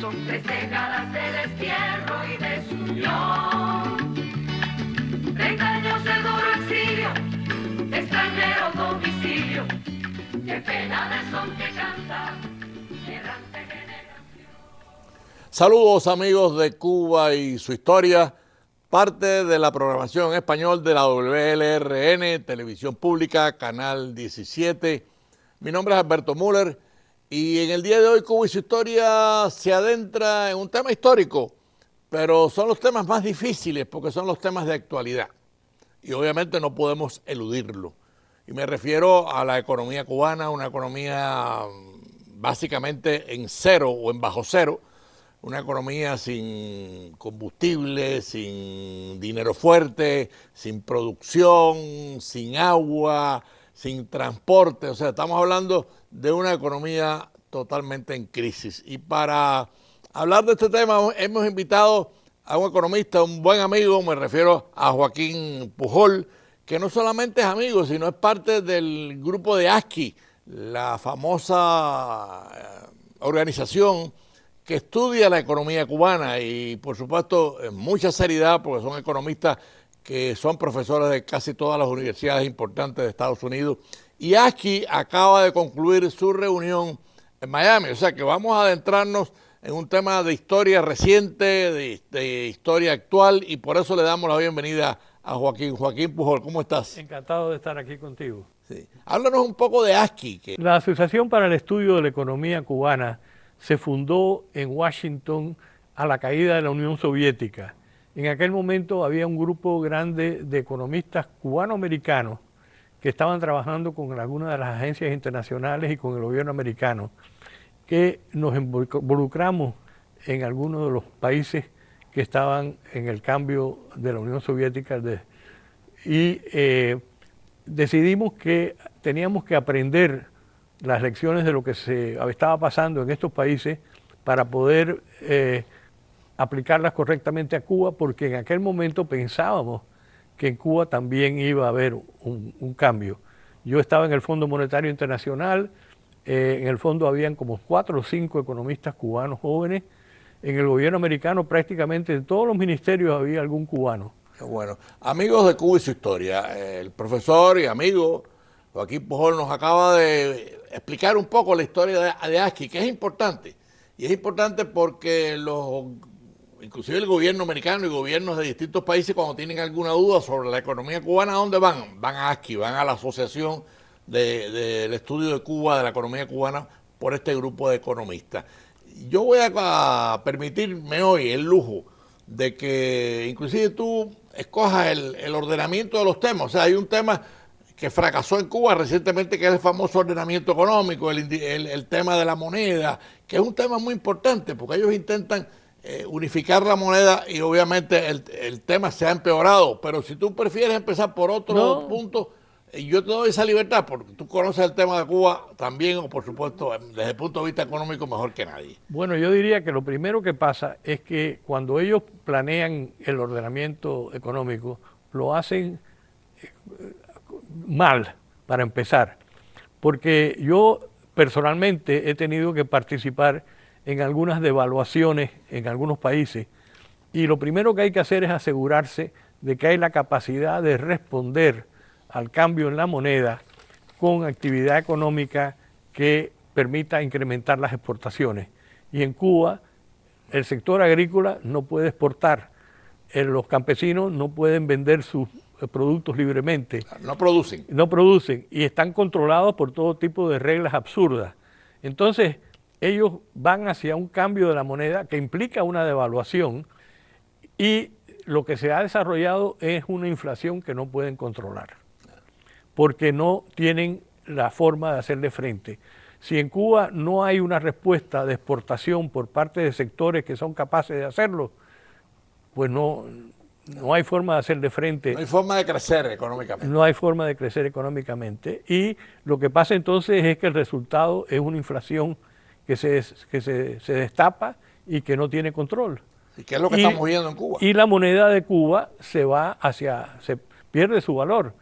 Son 3 décadas de destierro y desunión. 30 años de duro exilio, extranjero domicilio. Qué pena de son que canta, errante generación. Saludos amigos de Cuba y su historia, parte de la programación en español de la WLRN, Televisión Pública, Canal 17. Mi nombre es Alberto Müller y en el día de hoy Cuba y su historia se adentra en un tema histórico, pero son los temas más difíciles porque son los temas de actualidad y obviamente no podemos eludirlo. Y me refiero a la economía cubana, una economía básicamente en cero o en bajo cero, una economía sin combustible, sin dinero fuerte, sin producción, sin agua, sin transporte. O sea, estamos hablando de una economía totalmente en crisis. Y para hablar de este tema hemos invitado a un economista, un buen amigo, me refiero a Joaquín Pujol, que no solamente es amigo, sino es parte del grupo de ASCI, la famosa organización que estudia la economía cubana y, por supuesto, en mucha seriedad, porque son economistas que son profesores de casi todas las universidades importantes de Estados Unidos. Y ASCI acaba de concluir su reunión en Miami, o sea que vamos a adentrarnos en un tema de historia reciente, de historia actual, y por eso le damos la bienvenida a Joaquín. Joaquín Pujol, ¿cómo estás? Encantado de estar aquí contigo. Sí. Háblanos un poco de ASCI. La Asociación para el Estudio de la Economía Cubana se fundó en Washington a la caída de la Unión Soviética. En aquel momento había un grupo grande de economistas cubano-americanos que estaban trabajando con algunas de las agencias internacionales y con el gobierno americano, que nos involucramos en algunos de los países que estaban en el cambio de la Unión Soviética y decidimos que teníamos que aprender las lecciones de lo que se estaba pasando en estos países para poder aplicarlas correctamente a Cuba, porque en aquel momento pensábamos que en Cuba también iba a haber un cambio. Yo estaba en el Fondo Monetario Internacional, en el fondo habían como 4 o 5 economistas cubanos jóvenes, en el gobierno americano prácticamente en todos los ministerios había algún cubano. Bueno, amigos de Cuba y su historia, el profesor y amigo Joaquín Pujol nos acaba de explicar un poco la historia de ASCI, que es importante. Y es importante porque inclusive el gobierno americano y gobiernos de distintos países, cuando tienen alguna duda sobre la economía cubana, ¿a dónde van? Van a ASCI, van a la Asociación del Estudio de Cuba, de la Economía Cubana, por este grupo de economistas. Yo voy a permitirme hoy el lujo de que inclusive tú escojas el ordenamiento de los temas. O sea, hay un tema que fracasó en Cuba recientemente, que es el famoso ordenamiento económico, el tema de la moneda, que es un tema muy importante, porque ellos intentan unificar la moneda y obviamente el tema se ha empeorado. Pero si tú prefieres empezar por otro punto, yo te doy esa libertad, porque tú conoces el tema de Cuba también, o por supuesto, desde el punto de vista económico, mejor que nadie. Bueno, yo diría que lo primero que pasa es que cuando ellos planean el ordenamiento económico, lo hacen mal, para empezar, porque yo personalmente he tenido que participar en algunas devaluaciones en algunos países, y lo primero que hay que hacer es asegurarse de que hay la capacidad de responder al cambio en la moneda con actividad económica que permita incrementar las exportaciones. Y en Cuba el sector agrícola no puede exportar, los campesinos no pueden vender sus productos libremente. No producen. No producen y están controlados por todo tipo de reglas absurdas. Entonces ellos van hacia un cambio de la moneda que implica una devaluación, y lo que se ha desarrollado es una inflación que no pueden controlar, porque no tienen la forma de hacerle frente. Si en Cuba no hay una respuesta de exportación por parte de sectores que son capaces de hacerlo, pues no hay forma de hacerle frente. No hay forma de crecer económicamente. No hay forma de crecer económicamente. Y lo que pasa entonces es que el resultado es una inflación que se destapa y que no tiene control. ¿Y qué es lo que estamos viendo en Cuba? Y la moneda de Cuba se pierde su valor.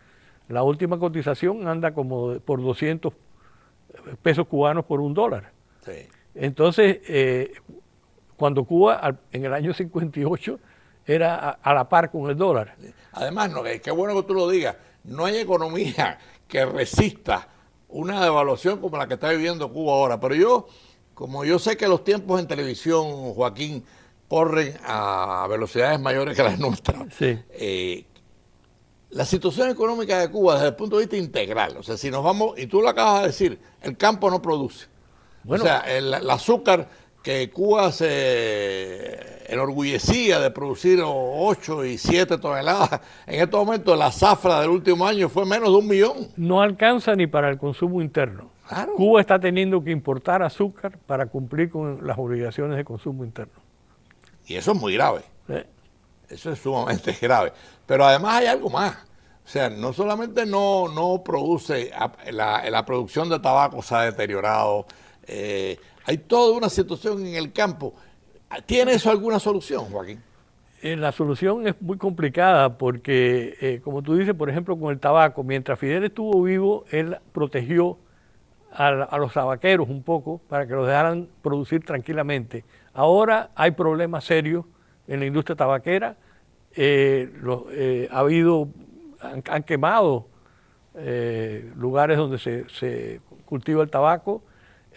La última cotización anda como por 200 pesos cubanos por $1. Sí. Entonces, cuando Cuba en el año 58 era a la par con el dólar. Además, no, qué bueno que tú lo digas, no hay economía que resista una devaluación como la que está viviendo Cuba ahora. Pero como yo sé que los tiempos en televisión, Joaquín, corren a velocidades mayores que las nuestras, Sí. La situación económica de Cuba desde el punto de vista integral, o sea, si nos vamos, y tú lo acabas de decir, el campo no produce. Bueno, o sea, el azúcar que Cuba se enorgullecía de producir 8 y 7 toneladas, en estos momentos la zafra del último año fue menos de 1 millón. No alcanza ni para el consumo interno. Claro. Cuba está teniendo que importar azúcar para cumplir con las obligaciones de consumo interno. Y eso es muy grave. Eso es sumamente grave. Pero además hay algo más. O sea, no solamente no produce, la producción de tabaco se ha deteriorado, hay toda una situación en el campo. ¿Tiene eso alguna solución, Joaquín? La solución es muy complicada porque, como tú dices, por ejemplo, con el tabaco, mientras Fidel estuvo vivo, él protegió a los tabaqueros un poco para que los dejaran producir tranquilamente. Ahora hay problemas serios en la industria tabaquera. Han quemado lugares donde se cultiva el tabaco,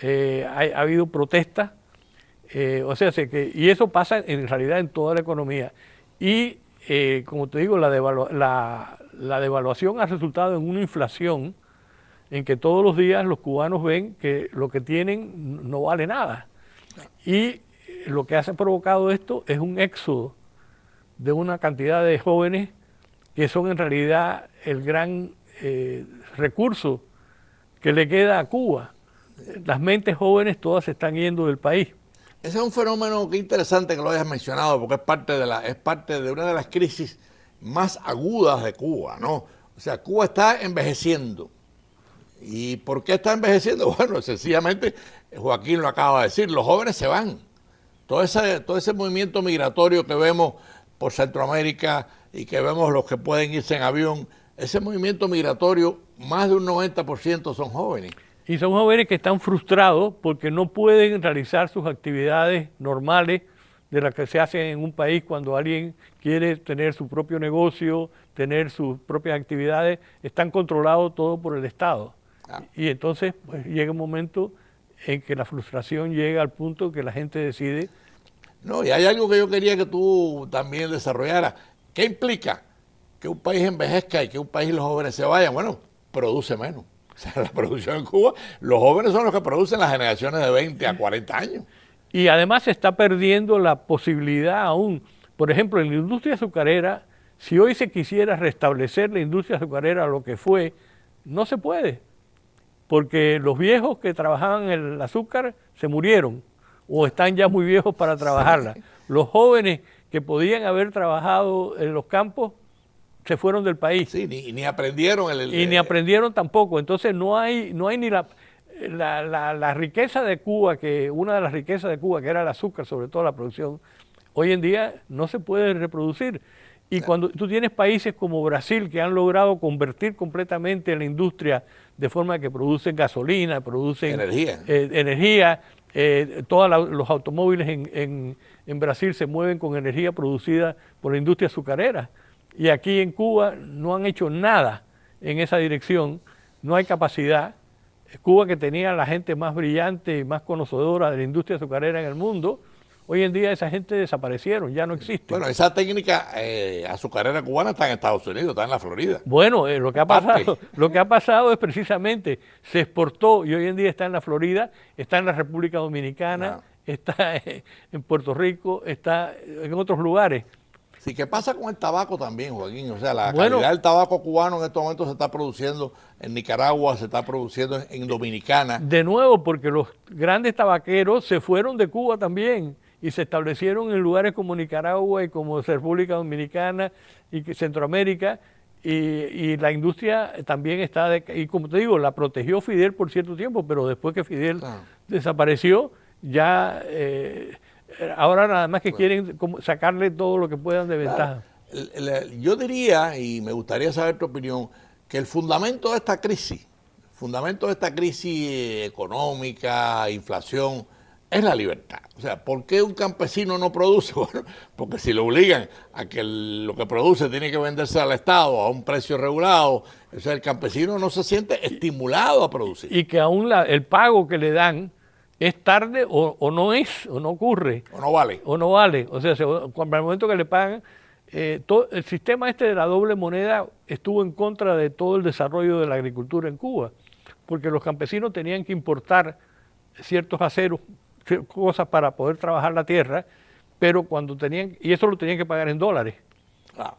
ha habido protestas, y eso pasa en realidad en toda la economía. Y como te digo, la devaluación ha resultado en una inflación en que todos los días los cubanos ven que lo que tienen no vale nada. Y lo que ha provocado esto es un éxodo de una cantidad de jóvenes que son en realidad el gran recurso que le queda a Cuba. Las mentes jóvenes todas se están yendo del país. Ese es un fenómeno que interesante que lo hayas mencionado, porque es parte de una de las crisis más agudas de Cuba, ¿no? O sea, Cuba está envejeciendo. ¿Y por qué está envejeciendo? Bueno, sencillamente, Joaquín lo acaba de decir, los jóvenes se van. Todo ese movimiento migratorio que vemos por Centroamérica y que vemos los que pueden irse en avión, ese movimiento migratorio, más de un 90% son jóvenes. Y son jóvenes que están frustrados porque no pueden realizar sus actividades normales de las que se hacen en un país cuando alguien quiere tener su propio negocio, tener sus propias actividades, están controlados todo por el Estado. Y entonces pues, llega un momento en que la frustración llega al punto que la gente decide. No, y hay algo que yo quería que tú también desarrollaras. ¿Qué implica que un país envejezca y que un país los jóvenes se vayan? Bueno, produce menos. O sea, la producción en Cuba, los jóvenes son los que producen las generaciones de 20 a 40 años. Y además se está perdiendo la posibilidad aún. Por ejemplo, en la industria azucarera, si hoy se quisiera restablecer la industria azucarera a lo que fue, no se puede. Porque los viejos que trabajaban en el azúcar se murieron o están ya muy viejos para trabajarla. Sí. Los jóvenes que podían haber trabajado en los campos se fueron del país. Sí, ni aprendieron. Ni aprendieron tampoco. Entonces no hay ni la riqueza de Cuba, una de las riquezas de Cuba, que era el azúcar, sobre todo la producción, hoy en día no se puede reproducir. Y cuando tú tienes países como Brasil que han logrado convertir completamente la industria de forma que producen gasolina, producen energía, todos los automóviles en Brasil se mueven con energía producida por la industria azucarera. Y aquí en Cuba no han hecho nada en esa dirección, no hay capacidad. Cuba, que tenía la gente más brillante y más conocedora de la industria azucarera en el mundo, hoy en día esa gente desaparecieron, ya no existe. Bueno, esa técnica azucarera cubana está en Estados Unidos, está en la Florida. Bueno, lo que ha pasado es precisamente, se exportó y hoy en día está en la Florida, está en la República Dominicana, está en Puerto Rico, está en otros lugares. Sí, ¿qué pasa con el tabaco también, Joaquín? O sea, la calidad del tabaco cubano en estos momentos se está produciendo en Nicaragua, se está produciendo en Dominicana. De nuevo, porque los grandes tabaqueros se fueron de Cuba también y se establecieron en lugares como Nicaragua y como República Dominicana y Centroamérica, y la industria también está, y como te digo, la protegió Fidel por cierto tiempo, pero después que Fidel desapareció, ya... ahora nada más que quieren sacarle todo lo que puedan de ventaja. Yo diría, y me gustaría saber tu opinión, que el fundamento de esta crisis económica, inflación, es la libertad. O sea, ¿por qué un campesino no produce? Bueno, porque si lo obligan a que lo que produce tiene que venderse al Estado a un precio regulado, o sea, el campesino no se siente estimulado a producir. Y que aún el pago que le dan es tarde o no es, o no ocurre. O no vale. O no vale. O sea, cuando al momento que le pagan, todo, el sistema este de la doble moneda estuvo en contra de todo el desarrollo de la agricultura en Cuba, porque los campesinos tenían que importar ciertos aceros, cosas para poder trabajar la tierra, pero cuando tenían, y eso lo tenían que pagar en dólares,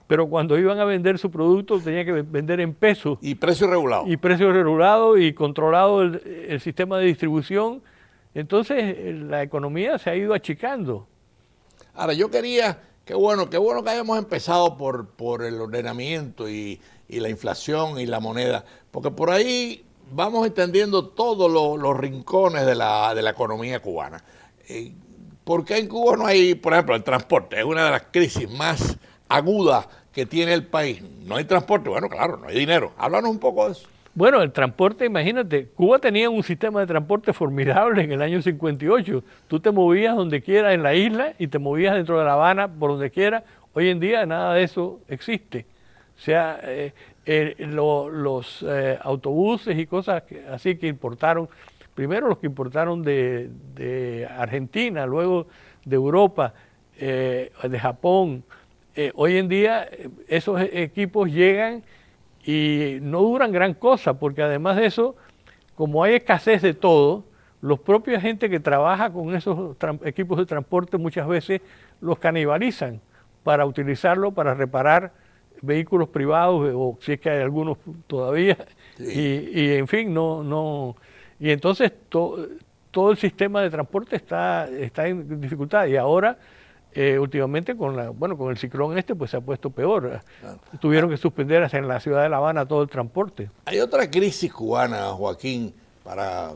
pero cuando iban a vender su producto tenían que vender en pesos. Y precio regulado. Y precio regulado y controlado el sistema de distribución. Entonces la economía se ha ido achicando. Ahora, yo quería, qué bueno que hayamos empezado por el ordenamiento y la inflación y la moneda, porque por ahí vamos entendiendo todos los rincones de la economía cubana. ¿Por qué en Cuba no hay, por ejemplo, el transporte? Es una de las crisis más agudas que tiene el país. No hay transporte, bueno, claro, no hay dinero. Háblanos un poco de eso. Bueno, el transporte, imagínate, Cuba tenía un sistema de transporte formidable en el año 58. Tú te movías donde quieras en la isla y te movías dentro de La Habana por donde quieras. Hoy en día nada de eso existe. O sea, los autobuses y cosas así que importaron, primero los que importaron de Argentina, luego de Europa, de Japón. Hoy en día esos equipos llegan y no duran gran cosa, porque además de eso, como hay escasez de todo, los propios gente que trabaja con esos equipos de transporte muchas veces los canibalizan para utilizarlo para reparar vehículos privados, o si es que hay algunos todavía, sí. y en fin, y entonces todo el sistema de transporte está en dificultad, y ahora últimamente con el ciclón pues se ha puesto peor. Claro. Tuvieron que suspender hasta en la ciudad de La Habana todo el transporte. Hay otra crisis cubana, Joaquín, para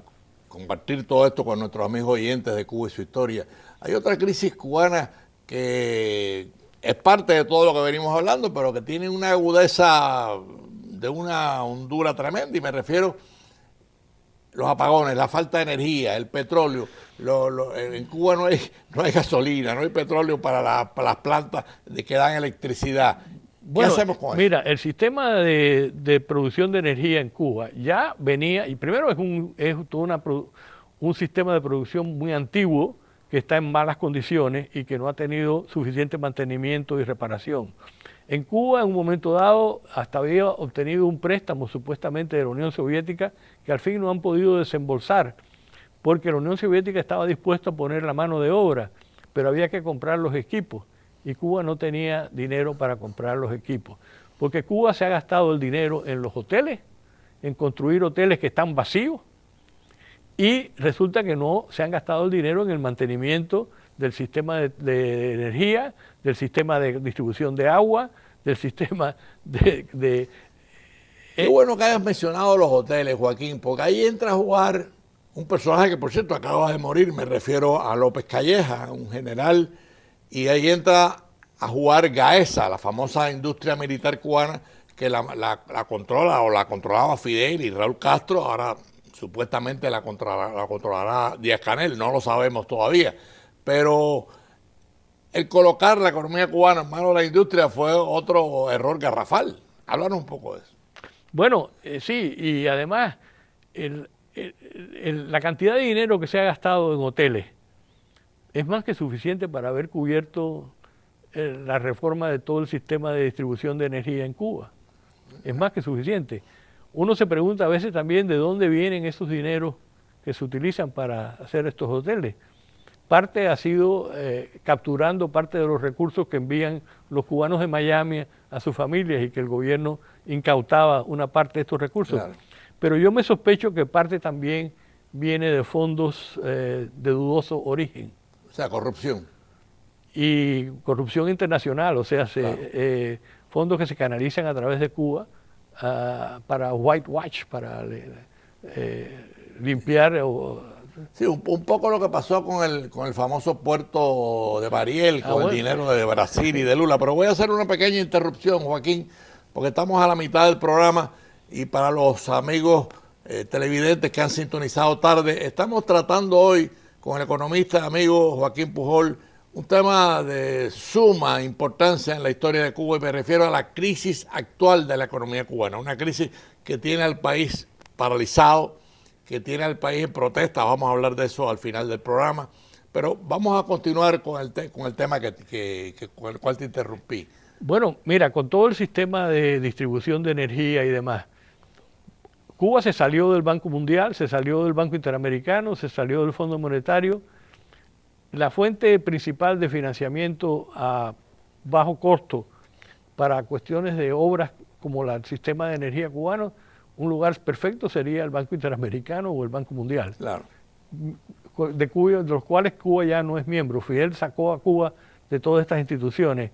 compartir todo esto con nuestros amigos oyentes de Cuba y su historia. Hay otra crisis cubana que es parte de todo lo que venimos hablando, pero que tiene una agudeza de una hondura tremenda, y me refiero a los apagones, la falta de energía, el petróleo. En Cuba no hay gasolina, no hay petróleo para las plantas que dan electricidad. ¿Qué hacemos con eso? Mira, el sistema de producción de energía en Cuba ya venía, y primero es todo un sistema de producción muy antiguo, que está en malas condiciones y que no ha tenido suficiente mantenimiento y reparación. En Cuba, en un momento dado, hasta había obtenido un préstamo supuestamente de la Unión Soviética que al fin no han podido desembolsar, porque la Unión Soviética estaba dispuesta a poner la mano de obra, pero había que comprar los equipos y Cuba no tenía dinero para comprar los equipos, porque Cuba se ha gastado el dinero en los hoteles, en construir hoteles que están vacíos, y resulta que no se han gastado el dinero en el mantenimiento del sistema de energía, del sistema de distribución de agua, del sistema de Qué bueno que hayas mencionado los hoteles, Joaquín, porque ahí entra a jugar un personaje que, por cierto, acaba de morir. Me refiero a López Calleja, un general, y ahí entra a jugar Gaesa, la famosa industria militar cubana que la controla o la controlaba Fidel y Raúl Castro. Ahora supuestamente la controlará Díaz-Canel, no lo sabemos todavía, pero el colocar la economía cubana en manos de la industria fue otro error garrafal. Háblanos un poco de eso. Bueno, sí, y además la cantidad de dinero que se ha gastado en hoteles es más que suficiente para haber cubierto la reforma de todo el sistema de distribución de energía en Cuba. Es más que suficiente. Uno se pregunta a veces también de dónde vienen esos dineros que se utilizan para hacer estos hoteles. Parte ha sido capturando parte de los recursos que envían los cubanos de Miami a sus familias y que el gobierno incautaba una parte de estos recursos. Claro. Pero yo me sospecho que parte también viene de fondos de dudoso origen. O sea, corrupción. Y corrupción internacional, o sea, claro. Fondos que se canalizan a través de Cuba para whitewash, para limpiar. Sí, un poco lo que pasó con el famoso puerto de Mariel, con el dinero de Brasil y de Lula. Pero voy a hacer una pequeña interrupción, Joaquín, porque estamos a la mitad del programa y para los amigos televidentes que han sintonizado tarde, estamos tratando hoy con el economista amigo Joaquín Pujol, un tema de suma importancia en la historia de Cuba, y me refiero a la crisis actual de la economía cubana, una crisis que tiene al país paralizado, que tiene al país en protesta. Vamos a hablar de eso al final del programa, pero vamos a continuar con el tema con el cual te interrumpí. Bueno, mira, con todo el sistema de distribución de energía y demás, Cuba se salió del Banco Mundial, se salió del Banco Interamericano, se salió del Fondo Monetario. La fuente principal de financiamiento a bajo costo para cuestiones de obras como el sistema de energía cubano, un lugar perfecto sería el Banco Interamericano o el Banco Mundial, Claro. de los cuales Cuba ya no es miembro. Fidel sacó a Cuba de todas estas instituciones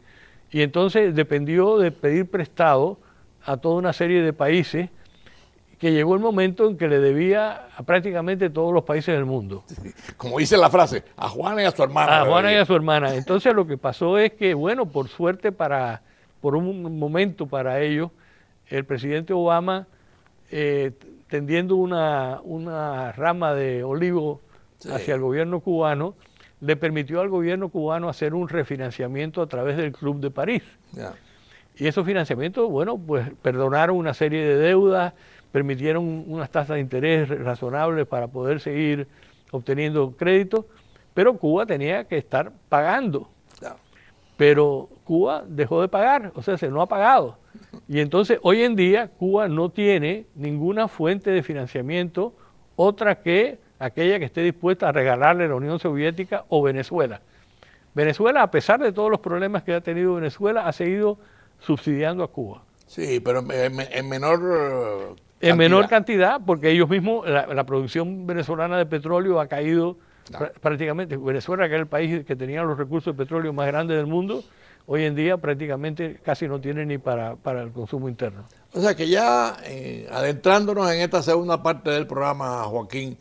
y entonces dependió de pedir prestado a toda una serie de países, que llegó el momento en que le debía a prácticamente todos los países del mundo. Como dice la frase, a Juana y a su hermana. A Juana y a su hermana. Entonces lo que pasó es que, bueno, por suerte por un momento para ellos, el presidente Obama, tendiendo una rama de olivo hacia el gobierno cubano, le permitió al gobierno cubano hacer un refinanciamiento a través del Club de París. Yeah. Y esos financiamientos, bueno, pues perdonaron una serie de deudas, permitieron unas tasas de interés razonables para poder seguir obteniendo créditos, pero Cuba tenía que estar pagando. Yeah. Pero Cuba dejó de pagar, o sea, se no ha pagado. Y entonces hoy en día Cuba no tiene ninguna fuente de financiamiento otra que aquella que esté dispuesta a regalarle a la Unión Soviética o Venezuela. Venezuela, a pesar de todos los problemas que ha tenido Venezuela, ha seguido subsidiando a Cuba. Sí, pero en menor en menor cantidad, porque ellos mismos, la producción venezolana de petróleo ha caído prácticamente. Venezuela, que era el país que tenía los recursos de petróleo más grandes del mundo, hoy en día prácticamente casi no tiene ni para el consumo interno. O sea que ya adentrándonos en esta segunda parte del programa, Joaquín,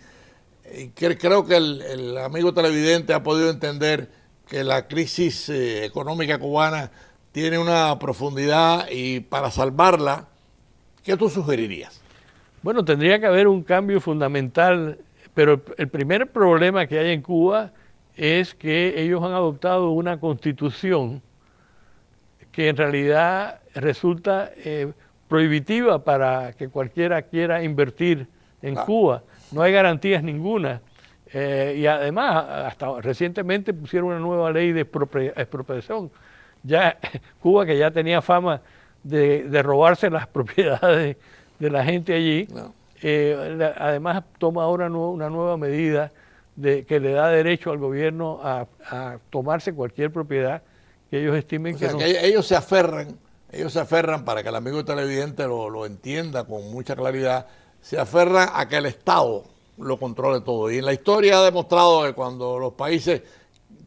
creo que el amigo televidente ha podido entender que la crisis económica cubana tiene una profundidad, y para salvarla, ¿qué tú sugerirías? Bueno, tendría que haber un cambio fundamental, pero el primer problema que hay en Cuba es que ellos han adoptado una constitución que en realidad resulta prohibitiva para que cualquiera quiera invertir en Cuba. No hay garantías ninguna. Y además, hasta recientemente pusieron una nueva ley de expropiación. Ya Cuba, que ya tenía fama de robarse las propiedades de la gente allí, además toma ahora una nueva medida que le da derecho al gobierno a tomarse cualquier propiedad que ellos estimen que no. Ellos se aferran, para que el amigo televidente lo entienda con mucha claridad, se aferran a que el Estado lo controle todo. Y en la historia ha demostrado que cuando los países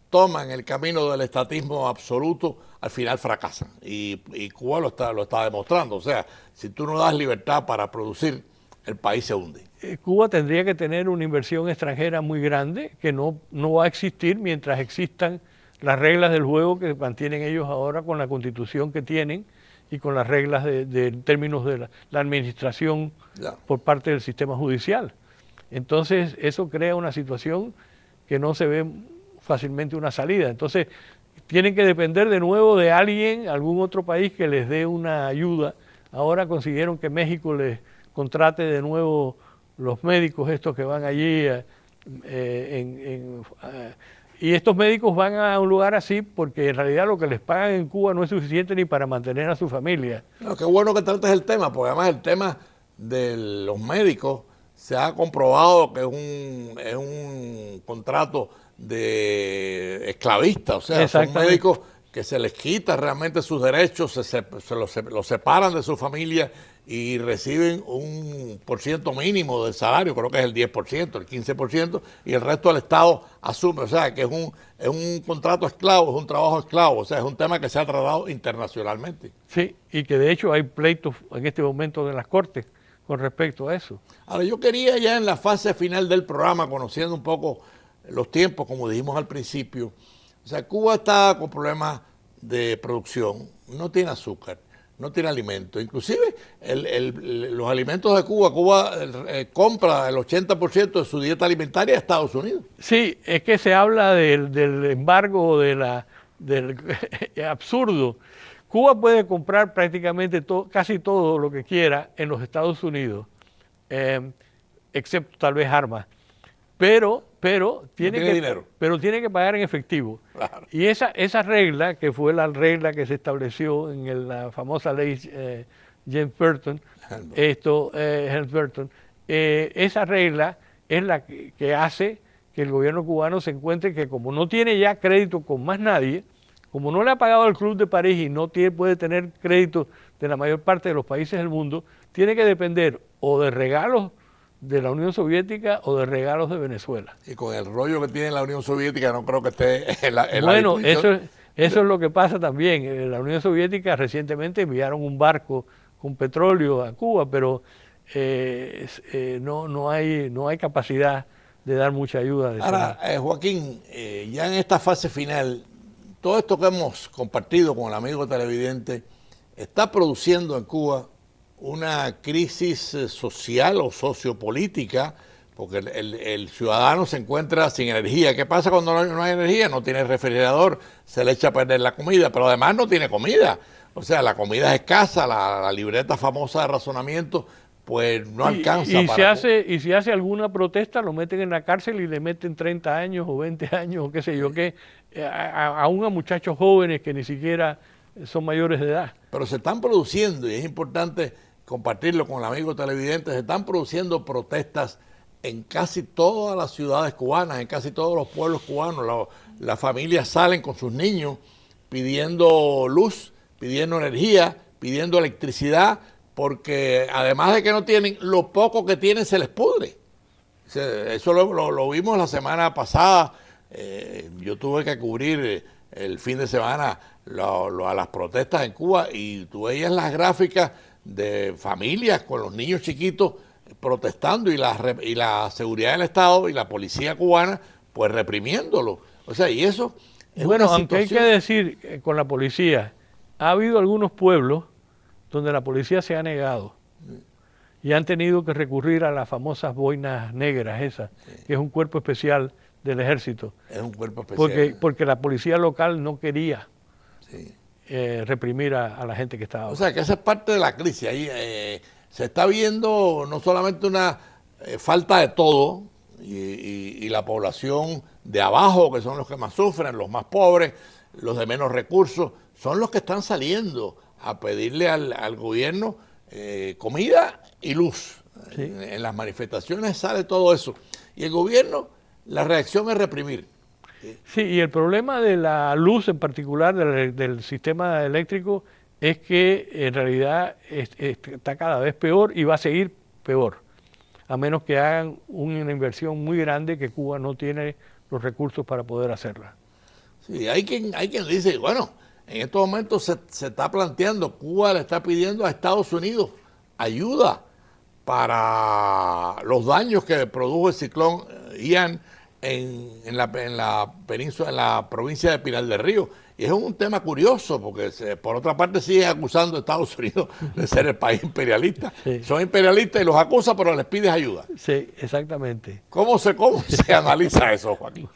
toman el camino del estatismo absoluto, al final fracasan. Y Cuba lo está demostrando. O sea, si tú no das libertad para producir, el país se hunde. Cuba tendría que tener una inversión extranjera muy grande, que no va a existir mientras existan las reglas del juego que mantienen ellos ahora con la constitución que tienen y con las reglas de términos de la administración por parte del sistema judicial. Entonces, eso crea una situación que no se ve fácilmente una salida. Entonces, tienen que depender de nuevo de alguien, algún otro país que les dé una ayuda. Ahora consiguieron que México les contrate de nuevo los médicos estos que van allí y estos médicos van a un lugar así porque en realidad lo que les pagan en Cuba no es suficiente ni para mantener a su familia. No, qué bueno que trates el tema, porque además el tema de los médicos se ha comprobado que es un contrato de esclavista, o sea, son médicos que se les quita realmente sus derechos, los separan de su familia y reciben un % mínimo del salario, creo que es el 10%, el 15%, y el resto del Estado asume, o sea, que es un contrato esclavo, es un trabajo esclavo, o sea, es un tema que se ha tratado internacionalmente. Sí, y que de hecho hay pleitos en este momento en las Cortes con respecto a eso. Ahora, yo quería ya en la fase final del programa, conociendo un poco los tiempos, como dijimos al principio, o sea, Cuba está con problemas de producción, no tiene azúcar, no tiene alimentos. Inclusive los alimentos de Cuba, compra el 80% de su dieta alimentaria a Estados Unidos. Sí, es que se habla del embargo, del absurdo. Cuba puede comprar prácticamente casi todo lo que quiera en los Estados Unidos, excepto tal vez armas. Pero tiene que pagar en efectivo. Claro. Y esa regla, que fue la regla que se estableció en la famosa ley James Burton, esa regla es la que hace que el gobierno cubano se encuentre que, como no tiene ya crédito con más nadie, como no le ha pagado al Club de París y no puede tener crédito de la mayor parte de los países del mundo, tiene que depender o de regalos de la Unión Soviética o de regalos de Venezuela. Y con el rollo que tiene la Unión Soviética no creo que esté en la Bueno, eso es lo que pasa también. En la Unión Soviética recientemente enviaron un barco con petróleo a Cuba, pero no hay capacidad de dar mucha ayuda. Ahora, Joaquín, ya en esta fase final, todo esto que hemos compartido con el amigo televidente está produciendo en Cuba una crisis social o sociopolítica, porque el ciudadano se encuentra sin energía. ¿Qué pasa cuando no hay energía? No tiene refrigerador, se le echa a perder la comida, pero además no tiene comida. O sea, la comida es escasa, la libreta famosa de razonamiento, pues no alcanza. Y si hace alguna protesta, lo meten en la cárcel y le meten 30 años o 20 años o qué sé yo qué, aún a muchachos jóvenes que ni siquiera son mayores de edad. Pero se están produciendo, y es importante compartirlo con el amigo televidente, se están produciendo protestas en casi todas las ciudades cubanas, en casi todos los pueblos cubanos. Las familias salen con sus niños pidiendo luz, pidiendo energía, pidiendo electricidad, porque además de que no tienen, lo poco que tienen se les pudre. Eso lo vimos la semana pasada. Yo tuve que cubrir el fin de semana a las protestas en Cuba, y tú veías las gráficas de familias con los niños chiquitos protestando, y la seguridad del Estado y la policía cubana pues reprimiéndolo. O sea, y eso es bueno, una aunque situación... hay que decir con la policía, ha habido algunos pueblos donde la policía se ha negado y han tenido que recurrir a las famosas boinas negras esas, que es un cuerpo especial del ejército. Es un cuerpo especial. Porque la policía local no quería reprimir a la gente que estaba. O sea, que esa es parte de la crisis. Ahí se está viendo no solamente una falta de todo, y la población de abajo, que son los que más sufren, los más pobres, los de menos recursos, son los que están saliendo a pedirle al gobierno comida y luz. Sí. En las manifestaciones sale todo eso. Y el gobierno, la reacción es reprimir. Sí, y el problema de la luz en particular, del sistema eléctrico, es que en realidad está cada vez peor y va a seguir peor, a menos que hagan una inversión muy grande que Cuba no tiene los recursos para poder hacerla. Sí, hay quien dice, bueno, en estos momentos se está planteando, Cuba le está pidiendo a Estados Unidos ayuda para los daños que produjo el ciclón Ian en la península, en la provincia de Pinar del Río. Y es un tema curioso, porque por otra parte sigue acusando a Estados Unidos de ser el país imperialista. Sí. Son imperialistas y los acusa, pero les pides ayuda. Sí, exactamente. ¿Cómo se analiza eso, Joaquín?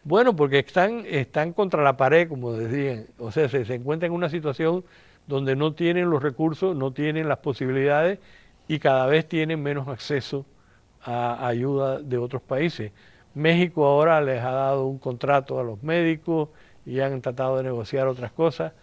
Bueno, porque están contra la pared, como decían. O sea, se encuentran en una situación donde no tienen los recursos, no tienen las posibilidades y cada vez tienen menos acceso a ayuda de otros países. México ahora les ha dado un contrato a los médicos y han tratado de negociar otras cosas,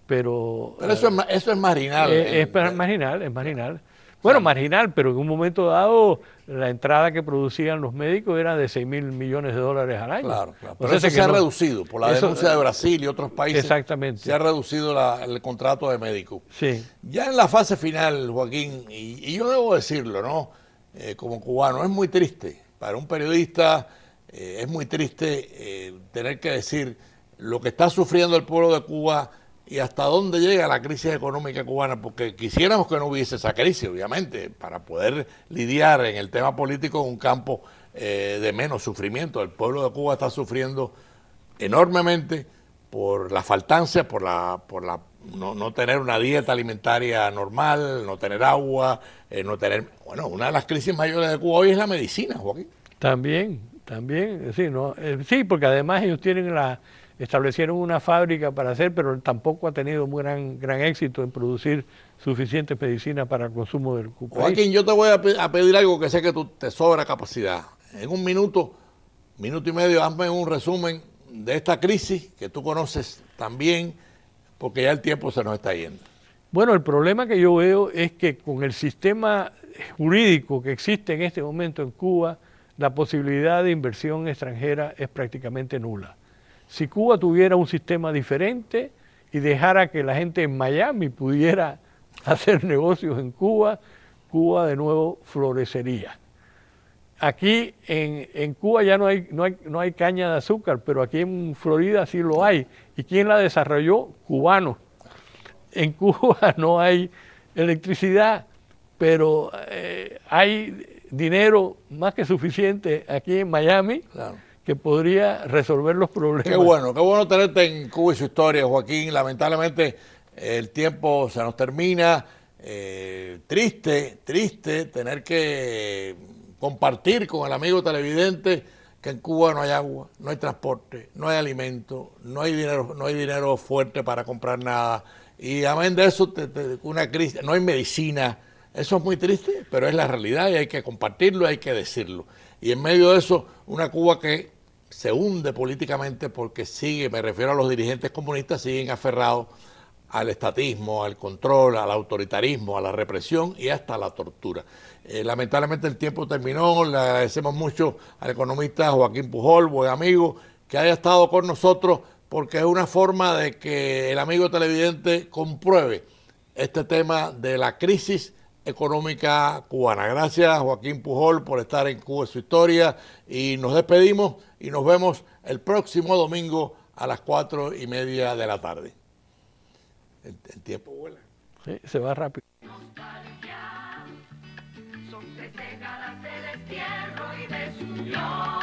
pero eso es marginal. Es marginal. Bueno, marginal, pero en un momento dado la entrada que producían los médicos era de $6.000 millones al año. Claro. Pero eso se ha reducido por la denuncia de Brasil y otros países. Exactamente. Se ha reducido el contrato de médicos. Sí. Ya en la fase final, Joaquín, y yo debo decirlo, ¿no? Como cubano, es muy triste. Para un periodista es muy triste tener que decir lo que está sufriendo el pueblo de Cuba y hasta dónde llega la crisis económica cubana, porque quisiéramos que no hubiese esa crisis, obviamente, para poder lidiar en el tema político en un campo de menos sufrimiento. El pueblo de Cuba está sufriendo enormemente por la faltancia, por la no tener una dieta alimentaria normal, no tener agua, no tener... Bueno, una de las crisis mayores de Cuba hoy es la medicina, Joaquín. También, sí, ¿no? Sí, porque además ellos establecieron una fábrica para hacer, pero tampoco ha tenido un gran éxito en producir suficientes medicinas para el consumo del país. Joaquín, yo te voy a pedir algo que sé que tú te sobra capacidad. En un minuto y medio, hazme un resumen de esta crisis que tú conoces también, porque ya el tiempo se nos está yendo. Bueno, el problema que yo veo es que con el sistema jurídico que existe en este momento en Cuba, la posibilidad de inversión extranjera es prácticamente nula. Si Cuba tuviera un sistema diferente y dejara que la gente en Miami pudiera hacer negocios en Cuba, Cuba de nuevo florecería. Aquí en Cuba ya no hay caña de azúcar, pero aquí en Florida sí lo hay. ¿Y quién la desarrolló? Cubanos. En Cuba no hay electricidad, pero hay dinero más que suficiente aquí en Miami, claro, que podría resolver los problemas. Qué bueno tenerte en Cuba y su historia, Joaquín. Lamentablemente el tiempo se nos termina. Triste tener que compartir con el amigo televidente que en Cuba no hay agua, no hay transporte, no hay alimento, no hay dinero fuerte para comprar nada. Y amén de eso, una crisis, no hay medicina. Eso es muy triste, pero es la realidad y hay que compartirlo, hay que decirlo. Y en medio de eso, una Cuba que se hunde políticamente porque me refiero a los dirigentes comunistas, siguen aferrados al estatismo, al control, al autoritarismo, a la represión y hasta a la tortura. Lamentablemente el tiempo terminó, le agradecemos mucho al economista Joaquín Pujol, buen amigo, que haya estado con nosotros, porque es una forma de que el amigo televidente compruebe este tema de la crisis económica cubana. Gracias, Joaquín Pujol, por estar en Cuba y su historia, y nos despedimos y nos vemos el próximo domingo a las 4:30 de la tarde. El tiempo vuela. Sí, se va rápido. Nostalgia, son 3 décadas de destierro y desunión.